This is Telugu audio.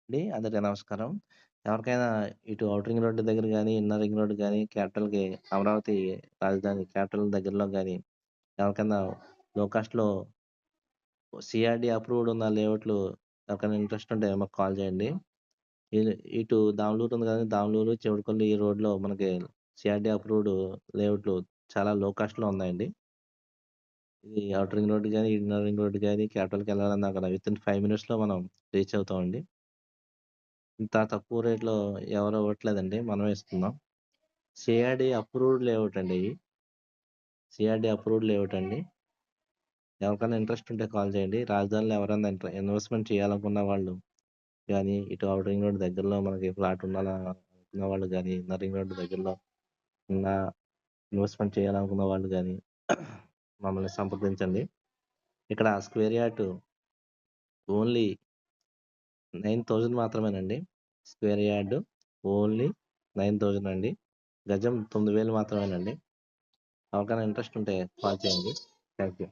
అందరికీ నమస్కారం. ఎవరికైనా ఇటు ఔటర్ రింగ్ రోడ్ దగ్గర గాని, ఇన్నర్ రింగ్ రోడ్ గాని, క్యాపిటల్‌కి అమరావతి రాజధాని క్యాపిటల్ దగ్గరలో గాని, ఎవరికైనా లో కాస్ట్‌లో సీఆర్‌డీ అప్రూవ్డ్ ఉన్న లేఅవుట్లు ఎవరికైనా ఇంట్రెస్ట్ ఉంటే మాకు కాల్ చేయండి. ఇ ఇటు దామలూరు ఉంది కదండీ! దామలూరు, చివరిపల్లి ఈ రోడ్‌లో మనకి సీఆర్‌డీ అప్రూవ్డ్ లేఅవుట్లు చాలా లో కాస్ట్‌లో ఉన్నాయండి. ఇది ఔటర్ రింగ్ రోడ్ గాని, ఇన్నర్ రింగ్ రోడ్ గాని, క్యాపిటల్‌కెళ్ళాలన్నా అక్కడ వితిన్ 5 మినిట్స్‌లో మనం రీచ్ అవుతామండి. ఇంత తక్కువ రేట్‌లో ఎవరు ఇవ్వట్లేదండి. మనమే ఇస్తున్నాం. సిఆర్‌డీ అప్రూవ్డ్ లేఅవుట్ అండి ఇయి. సిఆర్‌డీ అప్రూవ్డ్ లేఅవుట్ అండి. ఎవరికైనా ఇంట్రెస్ట్ ఉంటే కాల్ చేయండి. రాజధానిలో ఎవరైనా ఇన్వెస్ట్‌మెంట్ చేయాలనుకున్న వాళ్ళు గానీ, ఇటు ఔటర్ రింగ్ రోడ్ దగ్గరలో మనకి ఫ్లాట్ ఉండాలా అనుకున్న వాళ్ళు గానీ, ఇన్నర్ రింగ్ రోడ్ దగ్గరలో ఉన్న ఇన్వెస్ట్‌మెంట్ చేయాలనుకున్న వాళ్ళు గానీ, మమ్మల్ని సంప్రదించండి. ఇక్కడ స్క్వేర్ యార్డ్ ఓన్లీ 9,000 మాత్రమేనండి. స్క్వేర్ యార్డ్ ఓన్లీ 9,000 అండి. గజం 9,000 మాత్రమేనండి. ఎవరికైనా ఇంట్రెస్ట్ ఉంటే కాల్ చేయండి. Thank you.